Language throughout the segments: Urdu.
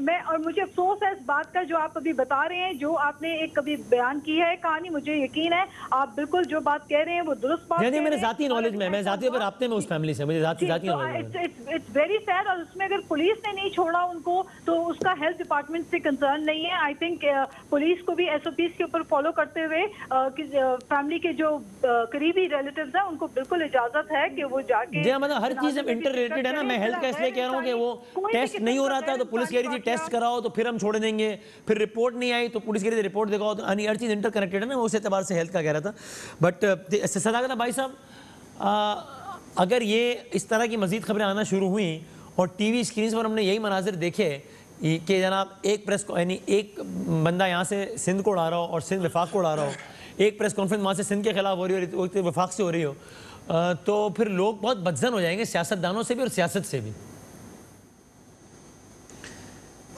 میں اور مجھے افسوس ہے اس بات کا جو آپ ابھی بتا رہے ہیں, جو آپ نے ایک کبھی بیان کی ہے کہانی, مجھے یقین ہے آپ بالکل جو بات کہہ رہے ہیں وہ درست بات. نہیں, میرے ذاتی نالج میں ذاتی پر رابطے میں اس فیملی سے, مجھے ذاتی نالج ہے. It's very sad. اور اس میں اگر پولیس نے نہیں چھوڑا ان کو تو اس کا ہیلتھ ڈپارٹمنٹ سے کنسرن نہیں ہے. آئی تھنک پولیس کو بھی ایس او پیز کے اوپر فالو کرتے ہوئے فیملی کے جو قریبی ریلیٹیوز ہیں ان کو بالکل اجازت ہے کہ وہ جا کے, جی مطلب ہر چیز انٹر ریلیٹڈ ہے نا. میں ہیلتھ کا اس لیے کہہ رہا ہوں کہ وہ ٹیسٹ نہیں ہو رہا تھا تو پولیس کہہ رہی تھی ٹیسٹ کراؤ تو پھر ہم چھوڑ دیں گے, پھر رپورٹ نہیں آئی تو پولیس کہہ رہی تھی رپورٹ دکھاؤ. تو ہر چیز انٹر کنیکٹڈ ہے نا, اس اعتبار سے ہیلتھ کا کہہ رہا تھا. بٹ صداقت بھائی صاحب, اگر یہ اس طرح کی مزید خبریں آنا شروع ہوئیں اور ٹی وی اسکرینز پر ہم نے یہی مناظر دیکھے کہ جناب ایک یعنی ایک بندہ یہاں سے سندھ کو اڑا رہا ہو اور سندھ وفاق کو اڑا رہا ہو, ایک پریس کانفرنس وہاں سے سندھ کے خلاف ہو رہی ہو, وفاق سے ہو رہی ہو, تو پھر لوگ بہت بدزن ہو جائیں گے سیاستدانوں سے بھی اور سیاست سے بھی.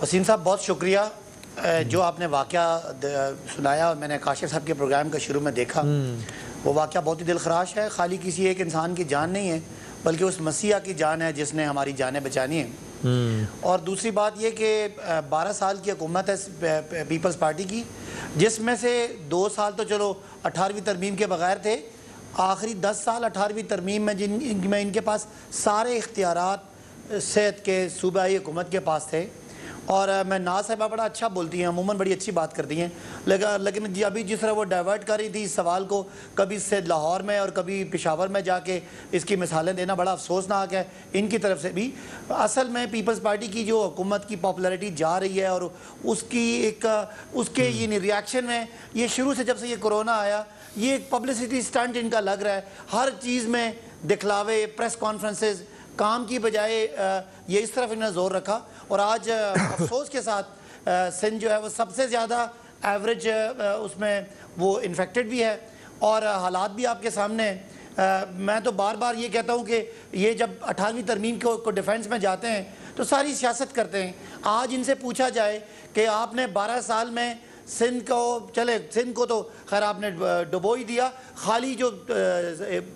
وسیم صاحب بہت شکریہ. جو آپ نے واقعہ سنایا اور میں نے کاشف صاحب کے پروگرام کا شروع میں دیکھا, وہ واقعہ بہت ہی دل خراش ہے. خالی کسی ایک انسان کی جان نہیں ہے بلکہ اس مسیحا کی جان ہے جس نے ہماری جانیں بچانی ہیں. اور دوسری بات یہ کہ 12 سال کی حکومت ہے پیپلز پارٹی کی, جس میں سے 2 سال تو چلو 18ویں ترمیم کے بغیر تھے, آخری 10 سال 18ویں ترمیم میں ان کے پاس سارے اختیارات صحت کے صوبائی حکومت کے پاس تھے. اور میں ناز صاحبہ بڑا اچھا بولتی ہیں, عموماً بڑی اچھی بات کرتی ہیں, لیکن ابھی جس طرح وہ ڈائیورٹ کر رہی تھی اس سوال کو, کبھی سے لاہور میں اور کبھی پشاور میں جا کے اس کی مثالیں دینا بڑا افسوسناک ہے ان کی طرف سے بھی. اصل میں پیپلز پارٹی کی جو حکومت کی پاپولیرٹی جا رہی ہے اور اس کی اس کے یہ ریاکشن میں, یہ شروع سے جب سے یہ کرونا آیا یہ ایک پبلسٹی اسٹنٹ ان کا لگ رہا ہے. ہر چیز میں دکھلاوے, پریس کانفرنسز, کام کی بجائے یہ اس طرف انہوں نے زور رکھا. اور آج افسوس کے ساتھ سندھ جو ہے وہ سب سے زیادہ ایوریج اس میں وہ انفیکٹڈ بھی ہے, اور حالات بھی آپ کے سامنے. میں تو بار بار یہ کہتا ہوں کہ یہ جب 18ویں ترمیم کو ڈیفینس میں جاتے ہیں تو ساری سیاست کرتے ہیں. آج ان سے پوچھا جائے کہ آپ نے 12 سال میں سندھ کو تو خیر آپ نے ڈبو ہی دیا, خالی جو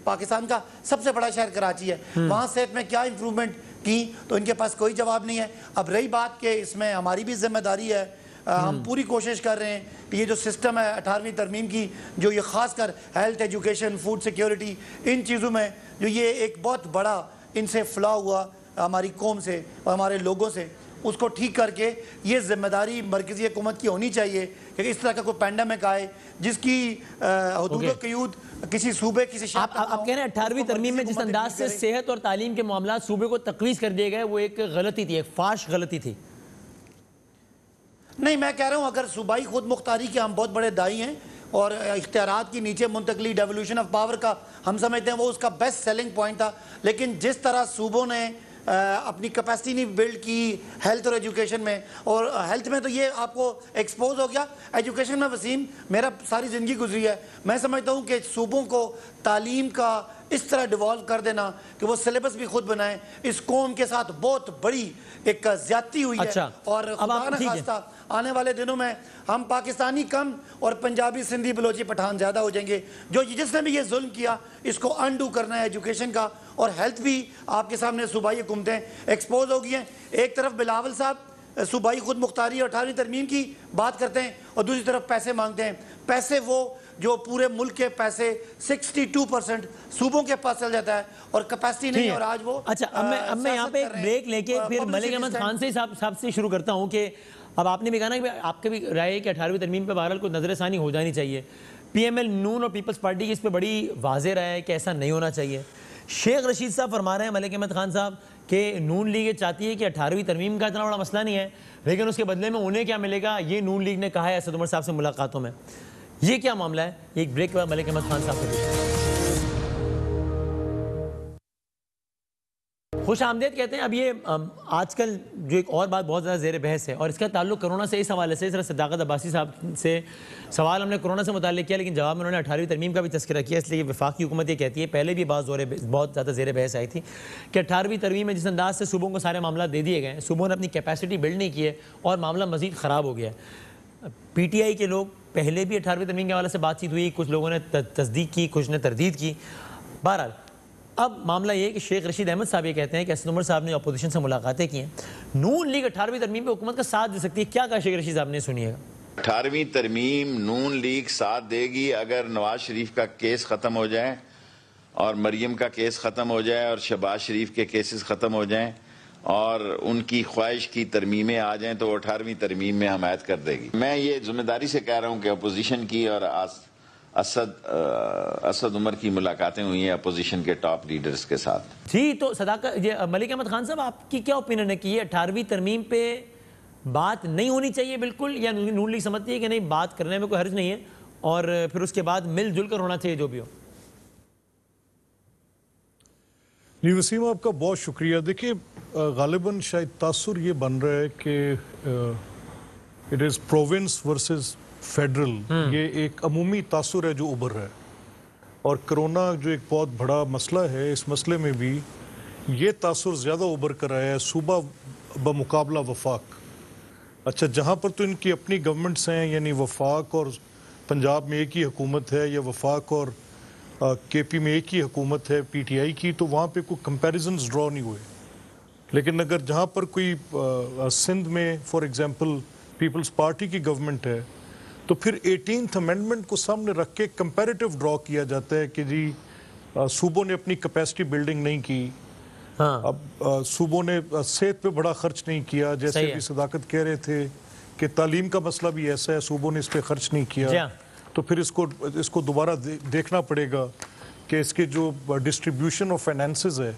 پاکستان کا سب سے بڑا شہر کراچی ہے وہاں صحت میں کیا امپرومنٹ کی, تو ان کے پاس کوئی جواب نہیں ہے. اب رہی بات کہ اس میں ہماری بھی ذمہ داری ہے, ہم پوری کوشش کر رہے ہیں کہ یہ جو سسٹم ہے 18ویں ترمیم کی, جو یہ خاص کر ہیلتھ, ایجوکیشن, فوڈ سیکیورٹی, ان چیزوں میں جو یہ ایک بہت بڑا ان سے فلا ہوا ہماری قوم سے اور ہمارے لوگوں سے, اس کو ٹھیک کر کے یہ ذمہ داری مرکزی حکومت کی ہونی چاہیے کہ اس طرح کا کوئی پینڈیمک آئے جس کی حدود و قیود کسی صوبے کسی شہر تک. آپ کہہ رہے ہیں 18ویں ترمیم میں جس انداز سے صحت اور تعلیم کے معاملات صوبے کو تقویض کر دیے گئے وہ ایک غلطی تھی, ایک فاش غلطی تھی. نہیں, میں کہہ رہا ہوں اگر صوبائی خود مختاری کے ہم بہت بڑے دائی ہیں اور اختیارات کی نیچے منتقلی, ڈیولوشن آف پاور کا ہم سمجھتے ہیں وہ اس کا بیسٹ سیلنگ پوائنٹ تھا, لیکن جس طرح صوبوں نے اپنی کیپیسٹی نہیں بلڈ کی ہیلتھ اور ایجوکیشن میں, اور ہیلتھ میں تو یہ آپ کو ایکسپوز ہو گیا. ایجوکیشن میں وسیم میرا ساری زندگی گزری ہے, میں سمجھتا ہوں کہ صوبوں کو تعلیم کا اس طرح ڈیوالو کر دینا کہ وہ سلیبس بھی خود بنائیں, اس قوم کے ساتھ بہت بڑی ایک زیادتی ہوئی ہے. اور خدا نہ خواستہ آنے والے دنوں میں ہم پاکستانی کم اور پنجابی, سندھی, بلوچی, پٹھان زیادہ ہو جائیں گے. جس نے بھی یہ ظلم کیا اس کو انڈو کرنا ہے ایجوکیشن کا, اور ہیلتھ بھی آپ کے سامنے صوبائی حکومتیں ایکسپوز ہو گئی ہیں. ایک طرف بلاول صاحب صوبائی خود مختاری اور 18ویں ترمیم کی بات کرتے ہیں اور دوسری طرف پیسے مانگتے ہیں. پیسے وہ جو پورے ملک کے پیسے 62% صوبوں کے پاس چل جاتا ہے اور کیپیسٹی نہیں, اور آج وہ. اچھا, اب میں یہاں پہ ایک بریک لے کے پھر ملک احمد خان سے صاحب سے شروع کرتا ہوں کہ اب آپ نے بھی کہا نا کہ آپ کا بھی رائے ہے کہ 18ویں ترمیم پہ بہرحال کوئی نظر ثانی ہو جانی چاہیے. پی ایم ایل, نون اور پیپلز پارٹی کی اس پہ بڑی واضح رائے ہے کہ ایسا نہیں ہونا چاہیے. شیخ رشید صاحب فرما رہے ہیں ملک احمد خان صاحب کہ نون لیگ یہ چاہتی ہے کہ 18ویں ترمیم کا اتنا بڑا مسئلہ نہیں ہے, لیکن اس کے بدلے میں انہیں کیا ملے گا یہ نون لیگ نے کہا ہے اسد عمر صاحب سے ملاقاتوں میں. یہ کیا معاملہ ہے؟ ایک بریک کے بعد ملک احمد خان صاحب سے خوش آمدید کہتے ہیں. اب یہ آج کل جو ایک اور بات بہت زیادہ زیر بحث ہے اور اس کا تعلق کرونا سے اس حوالے سے, ذرا صداقت عباسی صاحب سے سوال ہم نے کرونا سے متعلق کیا لیکن جواب میں انہوں نے 18ویں ترمیم کا بھی تذکرہ کیا, اس لیے وفاق کی حکومت یہ کہتی ہے, پہلے بھی بہت زیادہ زیر بحث آئی تھی کہ 18ویں ترمیم میں جس انداز سے صوبوں کو سارے معاملات دے دیے گئے ہیں, صوبوں نے اپنی کیپیسٹی بلڈ نہیں کی ہے اور معاملہ مزید خراب ہو گیا ہے. پی ٹی آئی کے لوگ پہلے بھی 18ویں ترمیم کے حوالے سے بات چیت ہوئی, کچھ لوگوں نے تصدیق کی, کچھ نے تردید کی. بہرحال اب معاملہ یہ ہے کہ شیخ رشید احمد صاحب یہ کہتے ہیں کہ اسد عمر صاحب نے اپوزیشن سے ملاقاتیں کی ہیں, نون لیگ 18ویں ترمیم پہ حکومت کا ساتھ دے سکتی ہے. کیا کہا شیخ رشید صاحب نے, سنیے گا. 18ویں ترمیم نون لیگ ساتھ دے گی اگر نواز شریف کا کیس ختم ہو جائے اور مریم کا کیس ختم ہو جائے اور شہباز شریف کے کیسز ختم ہو جائیں اور ان کی خواہش کی ترمیمیں آ جائیں تو 18ویں ترمیم میں حمایت کر دے گی. میں یہ ذمہ داری سے کہہ رہا ہوں کہ اپوزیشن کی اور اسد عمر کی ملاقاتیں ہوئی ہیں اپوزیشن کے ٹاپ لیڈرز کے ساتھ. جی, تو ملک احمد خان صاحب, آپ کی کیا اوپینین ہے کہ یہ 18ویں ترمیم پہ بات نہیں ہونی چاہیے بالکل, یا نون لیگ سمجھتی ہے کہ نہیں بات کرنے میں کوئی حرج نہیں ہے اور پھر اس کے بعد مل جل کر ہونا چاہیے جو بھی ہو؟ جی وسیم, آپ کا بہت شکریہ. دیکھیے غالباً شاید تاثر یہ بن رہا ہے کہ it is province versus federal, یہ ایک عمومی تاثر ہے جو ابھر رہا ہے, اور کرونا جو ایک بہت بڑا مسئلہ ہے, اس مسئلے میں بھی یہ تاثر زیادہ ابھر کر آیا ہے صوبہ بمقابلہ وفاق. اچھا, جہاں پر تو ان کی اپنی گورنمنٹس ہیں, یعنی وفاق اور پنجاب میں ایک ہی حکومت ہے, یا وفاق اور کے پی میں ایک ہی حکومت ہے پی ٹی آئی کی, تو وہاں پہ کوئی کمپیریزنز ڈرا نہیں ہوئے. لیکن اگر جہاں پر کوئی سندھ میں فار ایگزامپل پیپلز پارٹی کی گورنمنٹ ہے, تو پھر 18th امینڈمنٹ کو سامنے رکھ کے کمپیریٹیو ڈرا کیا جاتا ہے کہ جی صوبوں نے اپنی کیپیسٹی بلڈنگ نہیں کی, اب صوبوں نے صحت پہ بڑا خرچ نہیں کیا, جیسے بھی صداقت کہہ رہے تھے کہ تعلیم کا مسئلہ بھی ایسا ہے, صوبوں نے اس پہ خرچ نہیں کیا. تو پھر اس کو دوبارہ دیکھنا پڑے گا کہ اس کے جو ڈسٹریبیوشن آف فائنینسز ہے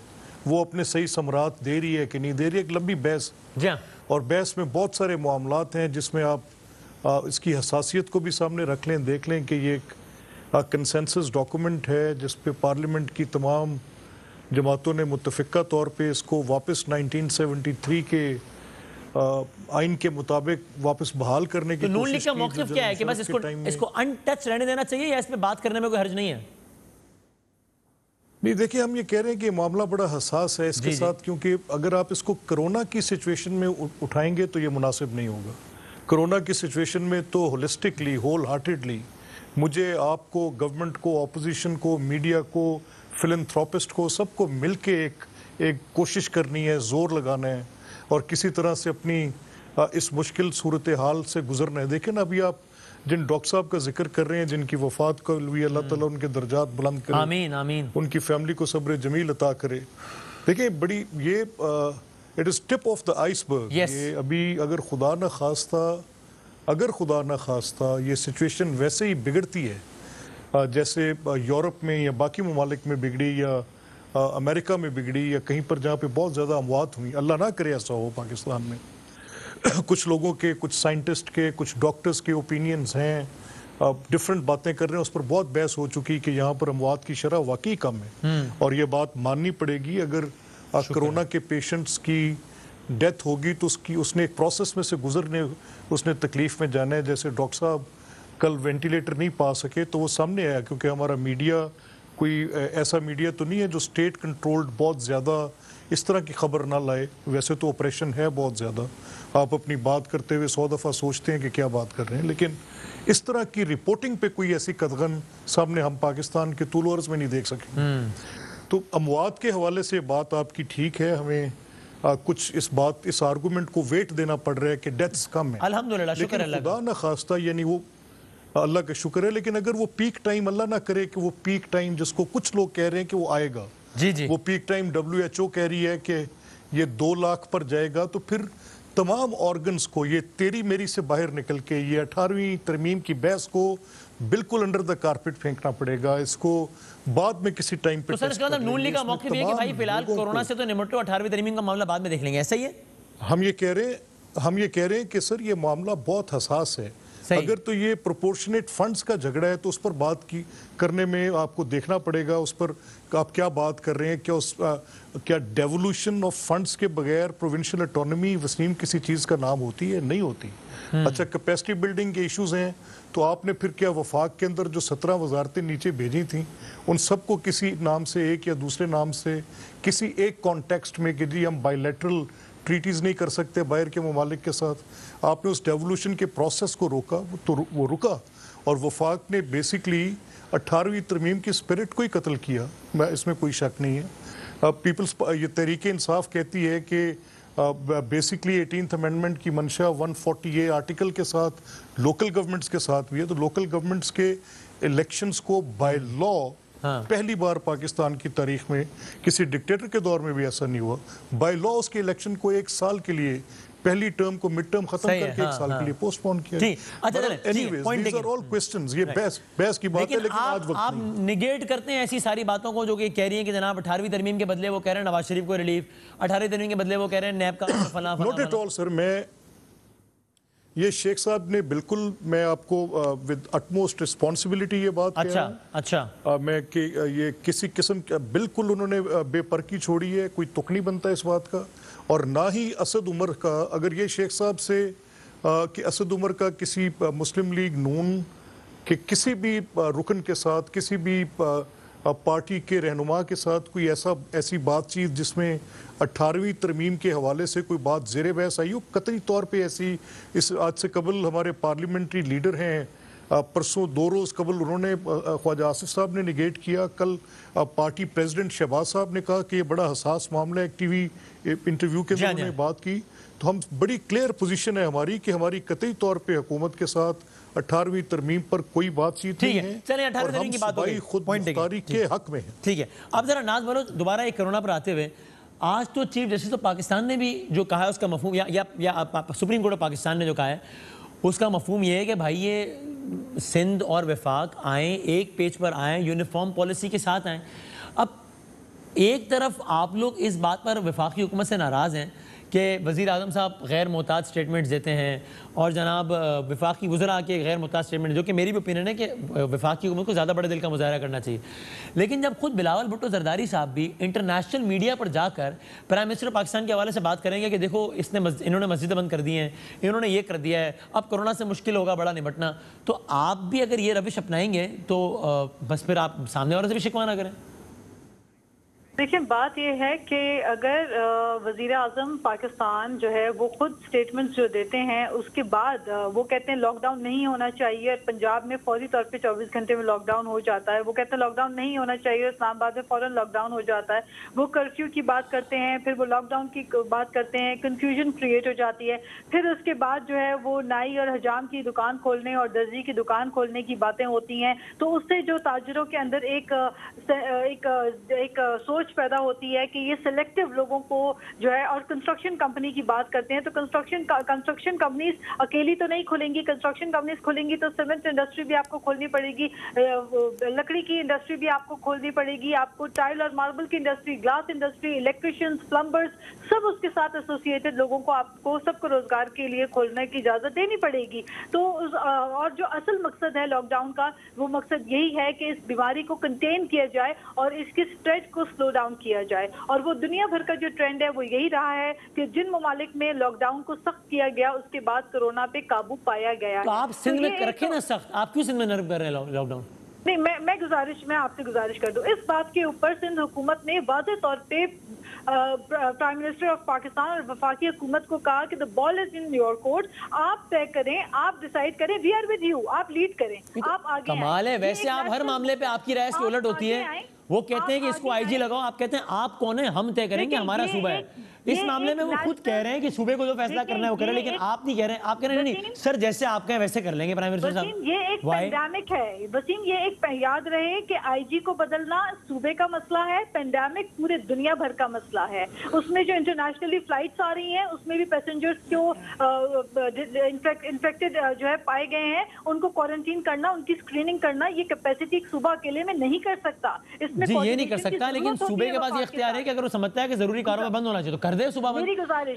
وہ اپنے صحیح ثمرات دے رہی ہے کہ نہیں دے رہی ہے. ایک لمبی بحث, اور بحث میں بہت سارے معاملات ہیں جس میں آپ اس کی حساسیت کو بھی سامنے رکھ لیں, دیکھ لیں کہ یہ ایک کنسنسس ڈاکومنٹ ہے جس پہ پارلیمنٹ کی تمام جماعتوں نے متفقہ طور پہ اس کو واپس 1973 کے آئین کے مطابق واپس بحال کرنے کی کوشش کی. نون لیگ کا موقف کیا ہے کہ بس اس کو ان ٹچ رہنے دینا چاہیے, یا اس پہ بات کرنے میں کوئی حرج نہیں ہے؟ نہیں, دیکھیں ہم یہ کہہ رہے ہیں کہ معاملہ بڑا حساس ہے اس کے ساتھ, کیونکہ اگر آپ اس کو کرونا کی سچویشن میں اٹھائیں گے تو یہ مناسب نہیں ہوگا. کرونا کی سچویشن میں تو ہولسٹکلی, ہول ہارٹیڈلی مجھے, آپ کو, گورنمنٹ کو, اپوزیشن کو, میڈیا کو, فلنتھراپسٹ کو, سب کو مل کے ایک کوشش کرنی ہے, زور لگانا ہے اور کسی طرح سے اپنی اس مشکل صورتحال سے گزرنا ہے. دیکھیں نا, ابھی آپ جن ڈاکٹر صاحب کا ذکر کر رہے ہیں جن کی وفات کو بھی اللہ تعالیٰ ان کے درجات بلند کرے, آمین آمین, ان کی فیملی کو صبر جمیل عطا کرے. دیکھیں بڑی یہ it is tip of the ice برگ. یہ ابھی اگر خدا نہ خواستہ یہ سچویشن ویسے ہی بگڑتی ہے جیسے یورپ میں یا باقی ممالک میں بگڑی, یا امریکہ میں بگڑی, یا کہیں پر جہاں پہ بہت زیادہ اموات ہوئی, اللہ نہ کرے ایسا ہو پاکستان میں, کچھ لوگوں کے, کچھ سائنٹسٹ کے, کچھ ڈاکٹرز کے اوپینینز ہیں, ڈیفرنٹ باتیں کر رہے ہیں, اس پر بہت بحث ہو چکی کہ یہاں پر اموات کی شرح واقعی کم ہے, اور یہ بات ماننی پڑے گی. اگر کرونا کے پیشنٹس کی ڈیتھ ہوگی تو اس نے ایک پروسیس میں سے گزرنے, اس نے تکلیف میں جانا ہے. جیسے ڈاکٹر صاحب کل وینٹیلیٹر نہیں پا سکے تو وہ سامنے آیا, کیونکہ ہمارا میڈیا کوئی ایسا میڈیا تو نہیں ہے جو اسٹیٹ کنٹرولڈ بہت زیادہ اس طرح کی خبر نہ لائے. ویسے تو آپریشن ہے بہت زیادہ, آپ اپنی بات کرتے ہوئے 100 دفعہ سوچتے ہیں کہ کیا بات کر رہے ہیں, لیکن اس طرح کی رپورٹنگ پہ کوئی ایسی قدغن سامنے ہم پاکستان کے طول و عرض میں نہیں دیکھ سکیں. تو اموات کے حوالے سے بات آپ کی ٹھیک ہے, ہمیں کچھ اس آرگومنٹ کو ویٹ دینا پڑ رہا ہے کہ ڈیتھس کم ہیں, الحمدللہ, شکر اللہ, خدا نہ خواستہ, یعنی وہ اللہ کا شکر ہے, لیکن اگر وہ پیک ٹائم, اللہ نہ کرے کہ وہ پیک ٹائم جس کو کچھ لوگ کہہ رہے ہیں کہ وہ آئے گا, وہ پیک ٹائم WHO کہہ رہی ہے کہ یہ 2 لاکھ پر جائے گا, تو پھر تمام آرگنز کو یہ تیری میری سے باہر نکل کے یہ 18ویں ترمیم کی بحث کو بالکل انڈر دا کارپٹ پھینکنا پڑے گا. اس کو بعد میں کسی ٹائم پہ, تو سر اس کے بعد نون لیگ کا موقف یہ ہے کہ بھائی فی الحال کورونا سے تو نمٹو, 18ویں ترمیم کا معاملہ بعد میں دیکھ لیں گے, ایسا ہی ہے؟ ہم یہ کہہ رہے ہیں کہ سر یہ معاملہ بہت حساس ہے. اگر تو یہ پروپورشنیٹ فنڈز کا جھگڑا ہے تو اس پر بات کرنے میں آپ کو دیکھنا پڑے گا, اس پر آپ کیا بات کر رہے ہیں, کیا ڈیولوشن آف فنڈز کے بغیر پروونشل اٹانومی وسیم کسی چیز کا نام ہوتی ہے؟ نہیں ہوتی. اچھا, کیپیسٹی بلڈنگ کے ایشوز ہیں تو آپ نے پھر کیا وفاق کے اندر جو 17 وزارتیں نیچے بھیجی تھیں ان سب کو کسی نام سے, ایک یا دوسرے نام سے, کسی ایک کانٹیکسٹ میں کہ جی ہم بائی لیٹرل ٹریٹیز نہیں کر سکتے باہر کے ممالک کے ساتھ, آپ نے اس ڈیولوشن کے پروسیس کو روکا, تو وہ رکا, اور وفاق نے بیسکلی 18ویں ترمیم کی اسپرٹ کو ہی قتل کیا، اس میں کوئی شک نہیں ہے. پیپلز یہ تحریک انصاف کہتی ہے کہ بیسکلی 18th امینڈمنٹ کی منشا 140A آرٹیکل کے ساتھ لوکل گورنمنٹس کے ساتھ بھی ہے. تو لوکل گورنمنٹس کے الیکشنز کو بائی لا پہلی بار پاکستان کی تاریخ میں کسی ڈکٹیٹر کے دور میں بھی ایسا نہیں ہوا. بائی لا اس کے الیکشن کو 1 سال کے لیے پہلی ٹرم کو مڈ ٹرم ختم کر کے 1 سال کے لیے پوسٹ پون کیا. These are all questions. یہ بحث کی بات ہے لیکن آج وقت آپ نگیٹ کرتے ہیں ایسی ساری باتوں کو جو کہ کہہ رہی ہیں کہ جناب 18ویں ترمیم کے بدلے وہ کہہ رہے ہیں نواز شریف کو ریلیف، 18ویں ترمیم کے بدلے وہ کہہ رہے ہیں نیب کا فلاں نوٹ ایٹ آل سر. میں یہ شیخ صاحب نے بالکل، میں آپ کو ود اٹموسٹ رسپانسبلٹی یہ بات کہہ رہا ہوں. اچھا میں کہ یہ کسی قسم کا بالکل انہوں نے بے پرکی چھوڑی ہے، کوئی تک نہیں بنتا اس بات کا. اور نہ ہی اسد عمر کا، اگر یہ شیخ صاحب سے کہ اسد عمر کا کسی مسلم لیگ نون کے کسی بھی رکن کے ساتھ، کسی بھی پارٹی کے رہنما کے ساتھ کوئی ایسی بات چیت جس میں 18ویں ترمیم کے حوالے سے کوئی بات زیر بحث آئی ہو، قطعی طور پہ ایسی آج سے قبل ہمارے پارلیمنٹری لیڈر ہیں، پرسوں 2 روز قبل انہوں نے خواجہ آصف صاحب نے نگیٹ کیا. کل پارٹی پریزیڈنٹ شہباز صاحب نے کہا کہ یہ بڑا حساس معاملہ ہے، ایک ٹی وی انٹرویو کے اندر انہوں نے بات کی. تو ہم بڑی کلیئر پوزیشن ہے ہماری کہ ہماری قطعی طور پہ حکومت کے ساتھ 18ویں ترمیم پر کوئی بات چیت نہیں ہے اور ہم صوبائی خود مختاری کے حق میں ہیں. ٹھیک ہے. اب ذرا ناز بلوچ دوبارہ ایک کرونا پر آتے ہوئے، آج تو چیف جسٹس آف پاکستان نے بھی جو کہا ہے اس کا مفہوم، یا سپریم کورٹ آف پاکستان نے جو کہا ہے اس کا مفہوم یہ ہے کہ بھائی یہ سندھ اور وفاق آئیں، ایک پیج پر آئیں، یونیفارم پالیسی کے ساتھ آئیں. اب ایک طرف آپ لوگ اس بات پر وفاقی حکومت سے ناراض ہیں کہ وزیر اعظم صاحب غیر محتاط سٹیٹمنٹس دیتے ہیں اور جناب وفاقی وزراء کے غیر محتاط سٹیٹمنٹ، جو کہ میری بھی اوپینین ہے کہ وفاقی حکومت کو زیادہ بڑے دل کا مظاہرہ کرنا چاہیے. لیکن جب خود بلاول بھٹو زرداری صاحب بھی انٹرنیشنل میڈیا پر جا کر پرائم منسٹر پاکستان کے حوالے سے بات کریں گے کہ دیکھو انہوں نے مسجدیں بند کر دی ہیں، انہوں نے یہ کر دیا ہے، اب کرونا سے مشکل ہوگا بڑا نمٹنا، تو آپ بھی اگر یہ روش اپنائیں گے تو بس پھر آپ سامنے والوں سے بھی شکوہ نہ کریں. دیکھیں بات یہ ہے کہ اگر وزیر اعظم پاکستان جو ہے وہ خود سٹیٹمنٹس جو دیتے ہیں اس کے بعد وہ کہتے ہیں لاک ڈاؤن نہیں ہونا چاہیے اور پنجاب میں فوری طور پہ 24 گھنٹے میں لاک ڈاؤن ہو جاتا ہے، وہ کہتے ہیں لاک ڈاؤن نہیں ہونا چاہیے، اسلام آباد میں فوراً لاک ڈاؤن ہو جاتا ہے، وہ کرفیو کی بات کرتے ہیں، پھر وہ لاک ڈاؤن کی بات کرتے ہیں، کنفیوژن کریٹ ہو جاتی ہے، پھر اس کے بعد جو ہے وہ نائی اور حجام کی دکان کھولنے اور درزی کی دکان کھولنے کی باتیں ہوتی ہیں. تو اس سے جو تاجروں کے اندر ایک سوچ پیدا ہوتی ہے کہ یہ سلیکٹیو لوگوں کو جو ہے، اور کنسٹرکشن کمپنی کی بات کرتے ہیں تو کنسٹرکشن کمپنیز اکیلی تو نہیں کھلیں گی، کنسٹرکشن کمپنیز کھلیں گی تو سیمنٹ انڈسٹری بھی آپ کو کھولنی پڑے گی، لکڑی کی انڈسٹری بھی آپ کو کھولنی پڑے گی، آپ کو ٹائل اور ماربل کی انڈسٹری، گلاس انڈسٹری، الیکٹریشینز، پلمبرز، سب اس کے ساتھ ایسوسیٹڈ لوگوں کو آپ کو سب کو روزگار کے لیے کھولنے کی اجازت دینی پڑے گی. تو اور جو اصل مقصد ہے لاک ڈاؤن کا، وہ مقصد یہی ہے کہ اس بیماری کو کنٹین کیا جائے اور اس کے اسپریڈ کو سلو ڈاؤن کیا جائے. اور وہ دنیا بھر کا جو ٹرینڈ ہے وہ یہی رہا ہے کہ جن ممالک میں لاک ڈاؤن کو سخت کیا گیا اس کے بعد کرونا پہ قابو پایا گیا. تو آپ سندھ میں رکھیں نا سخت، آپ کیوں سندھ میں نرم کر رہے ہیں لاک ڈاؤن؟ نہیں، میں آپ سے گزارش کر دوں، اس بات کے اوپر سندھ حکومت نے واضح طور پہ پرائم منسٹر آف پاکستان اور وفاقی حکومت کو کہا کہ the ball is in your court، آپ طے کریں، آپ ڈیسائیڈ کریں، we are with you، آپ لیڈ کریں، آپ آگے آئیں. کمال ہے، ویسے آپ ہر معاملے پہ آپ کی رائے سے الٹ ہوتی ہے. وہ کہتے ہیں کہ اس کو آئی جی لگاؤ، آپ کہتے ہیں آپ کون ہیں، ہم طے کریں گے، ہمارا صوبہ ہے. اس معاملے میں وہ خود کہہ رہے ہیں کہ صوبے کو جو فیصلہ کرنا ہے وہ کرے، لیکن آپ نہیں کہہ رہے ہیں. آپ کہہ رہے ہیں نہیں سر جیسے آپ کہیں ویسے کر لیں گے پرائم منسٹر صاحب. یہ ایک پینڈیمک ہے وسیم، یہ ایک یاد رہے کہ آئی جی کو بدلنا صوبے کا مسئلہ ہے، پینڈیمک پورے دنیا بھر کا مسئلہ ہے. اس میں جو انٹرنیشنلی فلائٹس آ رہی ہیں اس میں بھی پیسنجرز جو انفیکٹڈ جو ہے پائے گئے ہیں ان کو کوارنٹین کرنا، ان کی اسکریننگ کرنا، یہ کیپیسٹی صوبہ اکیلے میں نہیں کر سکتا. اس میں جی یہ نہیں کر سکتا، لیکن صوبے کے پاس یہ اختیار ہے کہ اگر وہ سمجھتا ہے کہ ضروری کاروبار بند ہونا چاہیے تو کر دے صوبہ بند.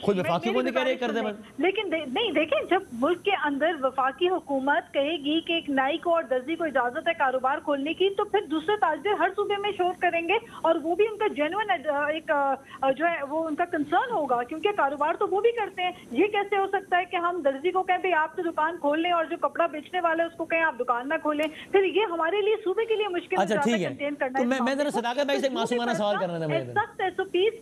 خود وفاقی کو نہیں کہہ رہے کر دے بند. لیکن نہیں دیکھیں، جب ملک کے اندر وفاقی حکومت کہے گی کہ ایک نائی کو اور درزی کو اجازت ہے کاروبار کھولنے کی، تو پھر دوسرے تاجر ہر صوبے میں شور کریں گے اور وہ بھی ان کا جینوئن ایک جو ہے وہ ان کا کنسرن ہوگا، کیونکہ کاروبار تو وہ بھی کرتے ہیں. یہ کیسے ہو سکتا ہے کہ ہم درزی کو کہیں آپ تو دکان کھول لیں اور جو کپڑا بیچنے والے اس کو کہیں آپ دکان نہ کھولیں؟ پھر یہ ہمارے لیے صوبے کے لیے مشکل اچھا ٹھیک ہے. تو میں ذرا صداقت بھائی سے ایک معصومانہ سوال کرنا تھا. سخت ایس او پیز،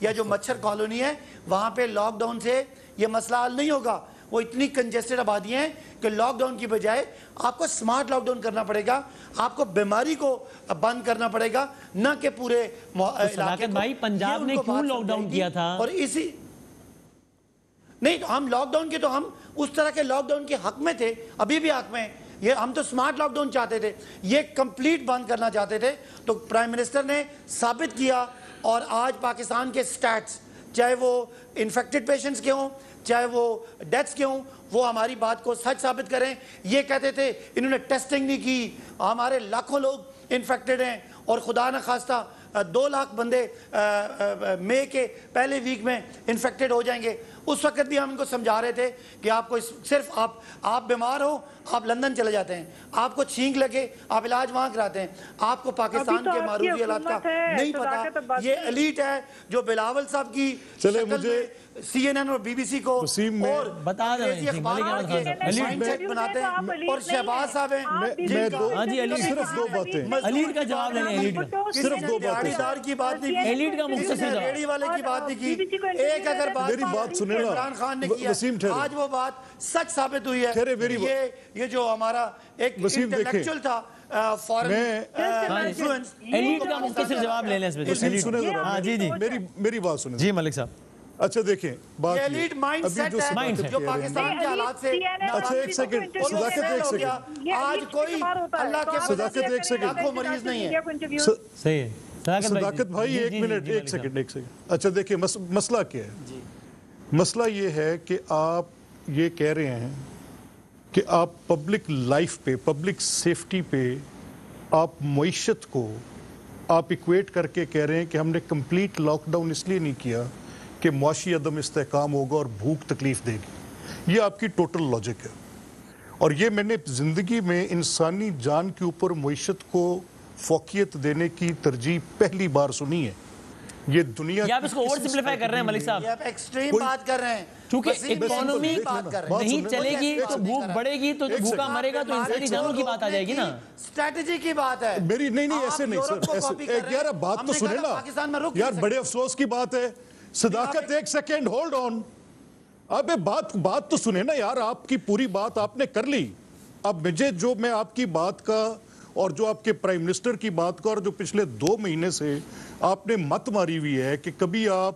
یا جو مچھر کالونی ہے وہاں پہ لاک ڈاؤن سے یہ مسئلہ حل نہیں ہوگا. وہ اتنی کنجسٹڈ آبادیاں ہیں کہ لاک ڈاؤن کی بجائے آپ کو سمارٹ لاک ڈاؤن کرنا پڑے گا, آپ کو بیماری کو بند کرنا پڑے گا, نہ کہ پورے علاقے کو. بھائی پنجاب نے کیوں لاک ڈاؤن کیا تھا؟ اور اسی نہیں, ہم لاک ڈاؤن کے تو ہم اس طرح کے لاک ڈاؤن کے حق میں تھے, ابھی بھی حق میں ہیں. یہ ہم تو سمارٹ لاک ڈاؤن چاہتے تھے, یہ کمپلیٹ بند کرنا چاہتے تھے. تو پرائم منسٹر نے ثابت کیا, اور آج پاکستان کے سٹیٹس چاہے وہ انفیکٹڈ پیشنٹس کے ہوں چاہے وہ ڈیتھس کے ہوں, وہ ہماری بات کو سچ ثابت کریں. یہ کہتے تھے انہوں نے ٹیسٹنگ نہیں کی, ہمارے لاکھوں لوگ انفیکٹڈ ہیں اور خدا نہ خواستہ 2 لاکھ بندے مئی کے پہلے ویک میں انفیکٹڈ ہو جائیں گے. اس وقت بھی ہم ان کو سمجھا رہے تھے کہ آپ کو صرف آپ بیمار ہو آپ لندن چلے جاتے ہیں, آپ کو چھینک لگے آپ علاج وہاں کراتے ہیں, آپ کو پاکستان کے معروفی حالات کا نہیں پتا. یہ ایلیٹ ہے جو بلاول صاحب کی شکل میں سی این این اور بی بی سی کو اور انگریزی اخبارات کے مائنڈ سیٹ بناتے ہیں, اور شہباز صاحب ہیں صرف 2 باتیں, ایلیٹ کا جواب لے لیں. ایلیٹ کا صرف 2 باتیں, دار کی بات نہیں کی, ایلیٹ کا مختصر جواب, ریڈی والے کی بات نہیں کی. ایک اگر میری بات سنیں نا عمران خان نے کیا, وسیم ٹھہرے, آج وہ بات سچ ثابت ہوئی ہے. یہ جو ہمارا ایک انٹلیکچوئل تھا فارن انفلوئنس, ایلیٹ کا مختصر جواب لے لیں اس پہ. ہاں جی جی میری بات سنیں جی ملک صاحب. اچھا دیکھیں بات ایلیٹ مائنڈ سیٹ ہے جو پاکستان کے حالات سے اچھا ایک سیکنڈ صداقت, ایک سیکنڈ, آج کوئی اللہ کے صداقت ایک سیکنڈ, لاکھوں مریض نہیں ہے. صحیح ہے صداقت بھائی, ایک منٹ, ایک سیکنڈ. اچھا دیکھیں مسئلہ کیا ہے. مسئلہ یہ ہے کہ آپ یہ کہہ رہے ہیں کہ آپ پبلک لائف پہ, پبلک سیفٹی پہ, آپ معیشت کو آپ ایکویٹ کر کے کہہ رہے ہیں کہ ہم نے کمپلیٹ لاک ڈاؤن اس لیے نہیں کیا کہ معاشی عدم استحکام ہوگا اور بھوک تکلیف دے گی. یہ آپ کی ٹوٹل لاجک ہے, اور یہ میں نے زندگی میں انسانی جان کے اوپر معیشت کو فوقیت دینے کی ترجیح پہلی بار سنی ہے. یہ دنیا آپ اس کو اوور سمپلیفائی کر رہے ہیں ملک صاحب, یہ آپ ایکسٹریم بات کر رہے ہیں. چونکہ اکانومی نہیں چلے گی تو بھوک بڑھے گی, تو بھوکا مرے گا تو انسانی جانوں کی بات آ جائے گی نا. اسٹریٹجی کی بات ہے میری. نہیں ایسے نہیں سر, یار بات تو سنیں نا یار, بڑے افسوس کی بات ہے. صداقت ایک سیکنڈ ہولڈ آن, اب بات تو سنیں نا یار, آپ کی پوری بات آپ نے کر لی. اب مجھے جو میں آپ کی بات کا اور جو آپ کے پرائم منسٹر کی بات کا اور جو پچھلے 2 مہینے سے آپ نے مت ماری ہوئی ہے کہ کبھی آپ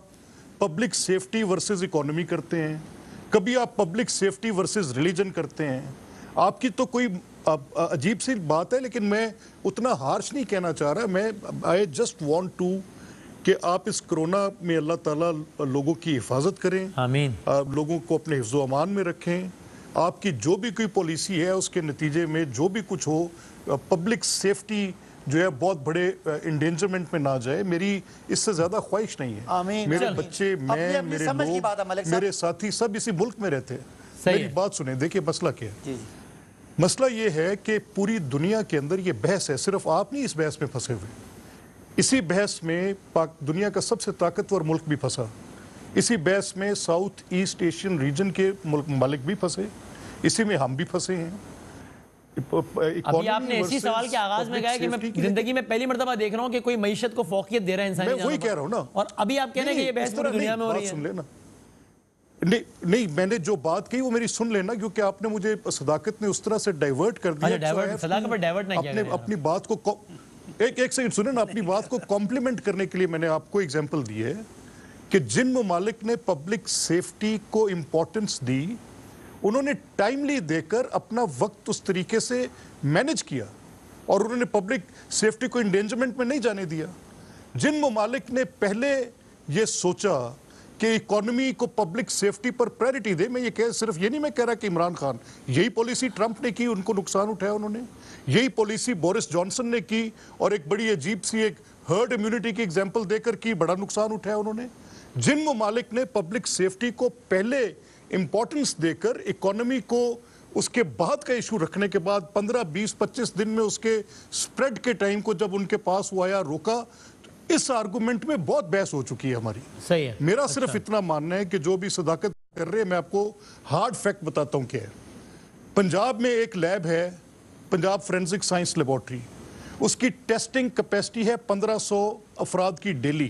پبلک سیفٹی ورسز اکانومی کرتے ہیں, کبھی آپ پبلک سیفٹی ورسز ریلیجن کرتے ہیں. آپ کی تو کوئی عجیب سی بات ہے, لیکن میں اتنا ہارش نہیں کہنا چاہ رہا. میں آئی جسٹ وانٹ ٹو کہ آپ اس کرونا میں اللہ تعالیٰ لوگوں کی حفاظت کریں, آمین, لوگوں کو اپنے حفظ و امان میں رکھیں. آپ کی جو بھی کوئی پالیسی ہے اس کے نتیجے میں جو بھی کچھ ہو, پبلک سیفٹی جو ہے بہت بڑے انڈینجرمنٹ میں نہ جائے. میری اس سے زیادہ خواہش نہیں ہے. آمین. میرے بچے, میں, میرے لوگ, میرے ساتھی سب اسی ملک میں رہتے ہیں. میری بات سنیں, دیکھیں مسئلہ کیا ہے. مسئلہ یہ ہے کہ پوری دنیا کے اندر یہ بحث ہے, صرف آپ نہیں اس بحث میں پھنسے ہوئے. اسی بحث میں دنیا کا سب سے طاقتور ملک بھی پھنسا, اسی بحث میں ساؤتھ ایسٹ ایشین ریجن کے ممالک بھی پھنسے, اسی میں ہم بھی پھنسے ہیں. ابھی آپ نے اسی سوال کے آغاز میں کہا کہ میں زندگی میں پہلی مرتبہ دیکھ رہا ہوں کہ کوئی معیشت کو فوقیت دے رہا ہے انسانی جانوں پر. میں وہی کہہ رہا ہوں نا, اور ابھی آپ کہہ رہے ہیں کہ یہ بحث پوری دنیا میں ہو رہی ہے. سن لینا, نہیں میں نے جو بات کہی وہ میری سن لینا, کیونکہ آپ نے مجھے صداقت نے اس طرح سے ڈائیورٹ کر دیا. صداقت پر ڈائیورٹ نہ کیا گیا. اپنی بات کو ایک سیکنڈ سنیں نا, اپنی بات کو کمپلیمنٹ کرنے کے لیے میں نے آپ کو ایگزامپل دی ہے کہ جن ممالک نے پبلک سیفٹی کو امپورٹنس دی, انہوں نے ٹائملی دے کر اپنا وقت اس طریقے سے مینج کیا, اور انہوں نے پبلک سیفٹی کو انڈینجرمنٹ میں نہیں جانے دیا. جن ممالک نے پہلے یہ سوچا کہ اکانومی کو پبلک سیفٹی پر پرائرٹی دے, میں یہ صرف یہ نہیں میں کہہ رہا کہ عمران خان, یہی پالیسی ٹرمپ نے کی, ان کو نقصان اٹھایا انہوں نے. یہی پالیسی بورس جانسن نے کی, اور ایک بڑی عجیب سی ایک ہرڈ امیونٹی کی ایگزامپل دے کر کی, بڑا نقصان اٹھایا انہوں نے. جن ممالک نے پبلک سیفٹی کو پہلے امپورٹنس دے کر اکانومی کو اس کے بعد کا ایشو رکھنے کے بعد 15, 20, 25 دن میں اس کے سپریڈ کے ٹائم کو جب ان کے پاس وہ آیا, روکا, اس آرگومنٹ میں بہت بحث ہو چکی ہے ہماری. صحیح ہے. میرا صرف اتنا ماننا ہے کہ جو بھی صداقت کر رہے ہیں, میں آپ کو ہارڈ فیکٹ بتاتا ہوں کیا ہے. پنجاب میں ایک لیب ہے, پنجاب فورینسک سائنس لیبارٹری, اس کی ٹیسٹنگ کیپیسٹی ہے 1500 افراد کی ڈیلی.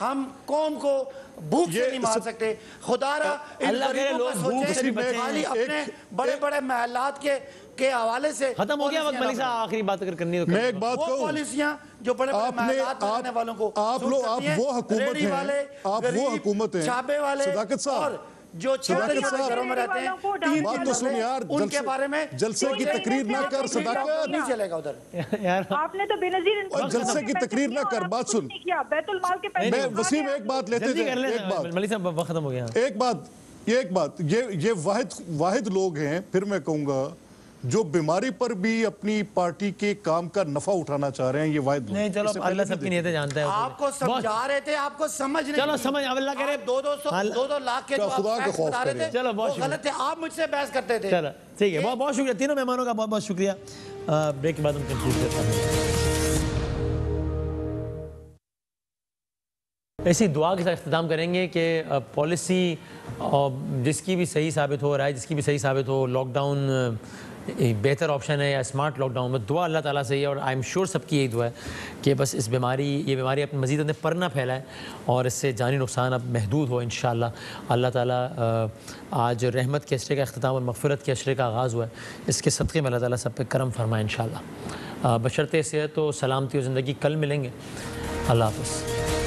ہم قوم کو بھوک سے نہیں مار سکتے. خدا را ان اللہ کرے غریبوں لوگ کا بھوک سے سوچیں، نہیں بچیں. خالی اپنے بڑے بڑے محلات کے حوالے سے ختم ہو گیا وقت. پالیسیاں ملک صاحب آخری بات اگر کرنی ہو میں ایک بات وہ کہوں، پالیسیاں جو بڑے بڑے محلات میں رہنے والوں کو آپ لوگ، آپ وہ حکومت ریڑھی ہیں، والے، آپ وہ غریب، حکومت ہیں. چھاپے والے صداقت صاحب، اور جو صداقت صاحب، گھروں میں رہتے ہیں، تین بات تو سن یار، ان کے بارے میں جلسے کی تقریر نہ کر. صداقت نہیں چلے گا ادھر. یار آپ نے تو بے نظیر اور جلسے کی تقریر نہ کر. بات سن، بیت المال کے پیسے میں وسیم ایک بات لیتے جلدی تھے، کر لیں ایک بات، ملک صاحب وقت ختم ہو گیا. ایک بات یہ واحد لوگ ہیں، پھر میں کہوں گا، جو بیماری پر بھی اپنی پارٹی کے کام کا نفع اٹھانا چاہ رہے ہیں. یہ واحد لوگ. نہیں چلو اللہ سب کی نیتیں جانتا ہے. آپ کو سمجھا رہے تھے، آپ کو سمجھ نہیں. چلو سمجھ، اب اللہ کرے دو لاکھ کے جو آپ خدا کا ٹیکس خوف بتا رہے کرے. تھے چلو، بہت وہ غلط ہے. آپ مجھ سے بحث کرتے تھے. چلو ٹھیک ہے، بہت شکریہ تینوں مہمانوں کا، بہت شکریہ. بریک کے بعد ہم کنکلوڈ کرتے ہیں. ایسی دعا کے ساتھ اختتام کریں گے کہ پالیسی جس کی بھی صحیح ثابت ہو رہا ہے، جس کی بھی صحیح ثابت ہو، لاک ڈاؤن بہتر آپشن ہے یا اسمارٹ لاک ڈاؤن میں، دعا اللہ تعالیٰ سے ہے. اور آئی ایم شیور سب کی یہی دعا ہے کہ بس یہ بیماری اپنے مزید اپنے پر نہ پھیلائے اور اس سے جانی نقصان اب محدود ہو انشاءاللہ. اللہ تعالیٰ آج رحمت کے عشرے کا اختتام اور مغفرت کے عشرے کا آغاز ہوا ہے، اس کے صدقے میں اللہ تعالیٰ سب پہ کرم فرمائے انشاءاللہ. بشرط صحت و سلامتی و زندگی. کل ملیں گے. اللہ حافظ.